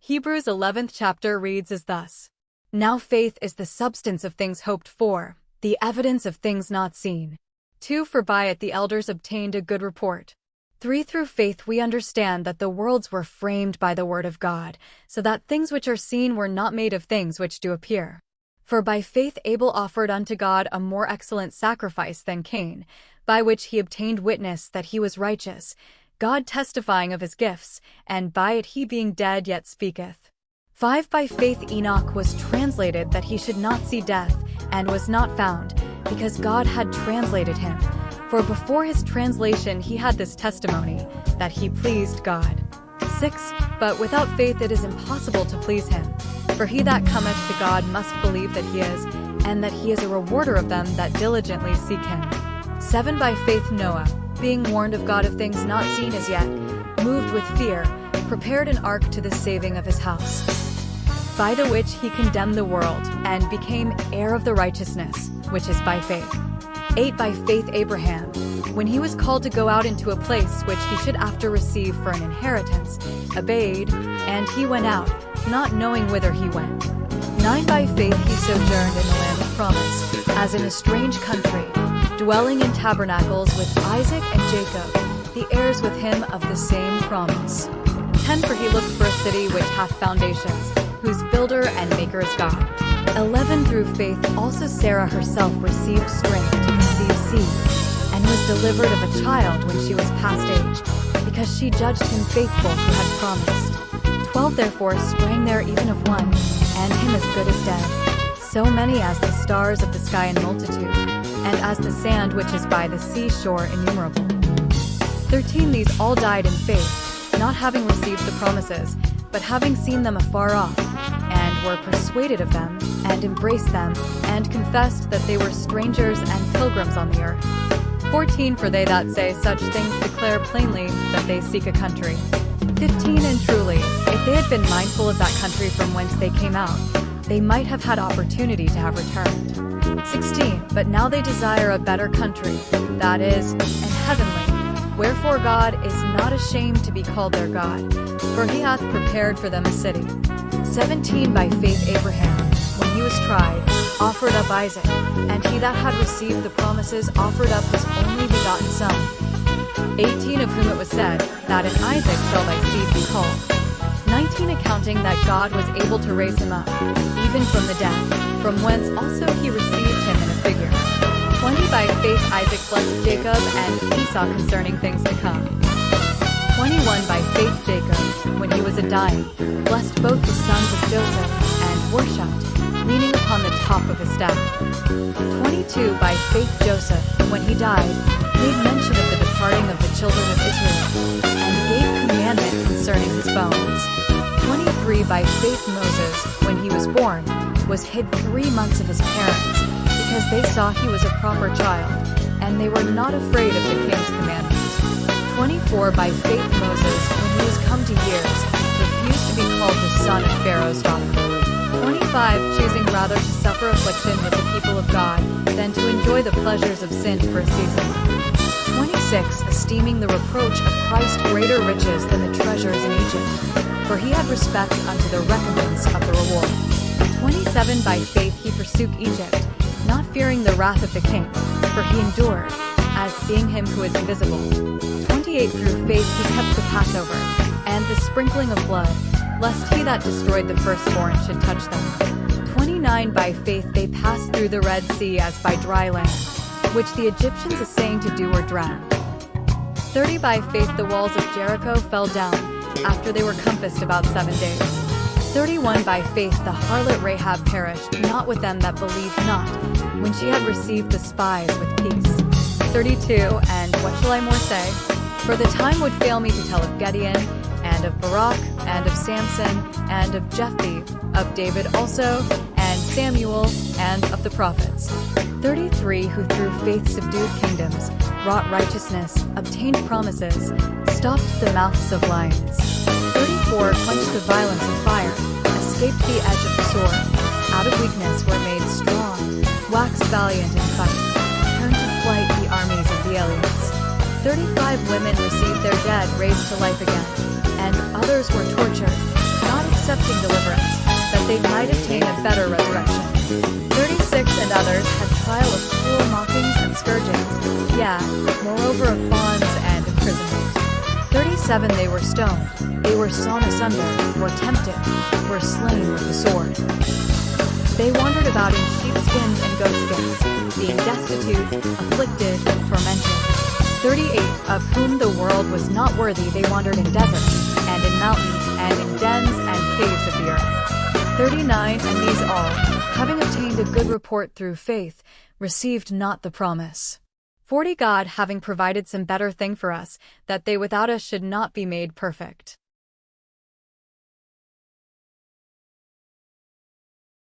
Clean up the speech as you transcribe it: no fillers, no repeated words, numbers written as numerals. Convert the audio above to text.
Hebrews 11th chapter reads as thus. Now faith is the substance of things hoped for, the evidence of things not seen. 2. For by it the elders obtained a good report. 3. Through faith we understand that the worlds were framed by the word of God, so that things which are seen were not made of things which do appear. For by faith Abel offered unto God a more excellent sacrifice than Cain, by which he obtained witness that he was righteous, God testifying of his gifts, and by it he being dead yet speaketh. 5. By faith Enoch was translated that he should not see death, and was not found, because God had translated him. For before his translation he had this testimony, that he pleased God. 6. But without faith it is impossible to please him. For he that cometh to God must believe that he is, and that he is a rewarder of them that diligently seek him. 7. By faith Noah, being warned of God of things not seen as yet, moved with fear, prepared an ark to the saving of his house, by the which he condemned the world, and became heir of the righteousness, which is by faith. 8. By faith Abraham, when he was called to go out into a place which he should after receive for an inheritance, obeyed, and he went out, not knowing whither he went. 9. By faith he sojourned in the land of promise, as in a strange country, dwelling in tabernacles with Isaac and Jacob, the heirs with him of the same promise. 10. For he looked for a city which hath foundations, whose builder and maker is God. 11. Through faith also Sarah herself received strength to conceive seed, and was delivered of a child when she was past age, because she judged him faithful who had promised. 12. Therefore sprang there even of one, and him as good as dead, so many as the stars of the sky in multitude, and as the sand which is by the seashore innumerable. 13. These all died in faith, not having received the promises, but having seen them afar off, and were persuaded of them, and embraced them, and confessed that they were strangers and pilgrims on the earth. 14. For they that say such things declare plainly that they seek a country. 15. And truly, if they had been mindful of that country from whence they came out, they might have had opportunity to have returned. 16. But now they desire a better country, that is, an heavenly. Wherefore God is not ashamed to be called their God, for he hath prepared for them a city. 17. By faith Abraham, when he was tried, offered up Isaac, and he that had received the promises offered up his only begotten son. 18. Of whom it was said, that in Isaac shall thy seed be called. 19. Accounting that God was able to raise him up, even from the dead, from whence also he received him in a figure. 20. By faith Isaac blessed Jacob and Esau concerning things to come. 21. By faith Jacob, when he was a dying, blessed both the sons of Joseph, and worshipped, leaning upon the top of his staff. 22. By faith Joseph, when he died, made mention of the departing of the children of Israel, and gave commandment concerning his bones. 23. By faith Moses, when he was born, was hid 3 months of his parents, because they saw he was a proper child, and they were not afraid of the king's commandment. 24. By faith Moses, when he was come to years, refused to be called the son of Pharaoh's daughter. 25. Choosing rather to suffer affliction with the people of God, than to enjoy the pleasures of sin for a season. 26. Esteeming the reproach of Christ greater riches than the treasures in Egypt, for he had respect unto the recompense of the reward. 27. By faith he forsook Egypt, not fearing the wrath of the king, for he endured, as seeing him who is invisible. 28. Through faith he kept the Passover, and the sprinkling of blood, lest he that destroyed the firstborn should touch them. 29. By faith they passed through the Red Sea as by dry land, which the Egyptians assaying to do were drowned. 30. By faith the walls of Jericho fell down, after they were compassed about 7 days. 31. By faith the harlot Rahab perished not with them that believed not, when she had received the spies with peace. 32. And what shall I more say? For the time would fail me to tell of Gideon, and of Barak, and of Samson, and of Jephthah, of David also, and Samuel, and of the prophets. 33. Who through faith subdued kingdoms, wrought righteousness, obtained promises, stopped the mouths of lions. 34. Quenched the violence of fire, escaped the edge of the sword, out of weakness were made strong, waxed valiant in fight, turned to flight the armies of the aliens. 35. Women received their dead raised to life again, and others were tortured, not accepting better resurrection. 36 and others had trial of cruel mockings and scourgings, moreover of bonds and imprisonment. 37 they were stoned, they were sawn asunder, were tempted, were slain with the sword. They wandered about in sheepskins and goatskins, being destitute, afflicted, and tormented. 38 of whom the world was not worthy they wandered in deserts, and in mountains, and in dens and caves of the earth. 39 and these all, having obtained a good report through faith, received not the promise. 40 God having provided some better thing for us, that they without us should not be made perfect.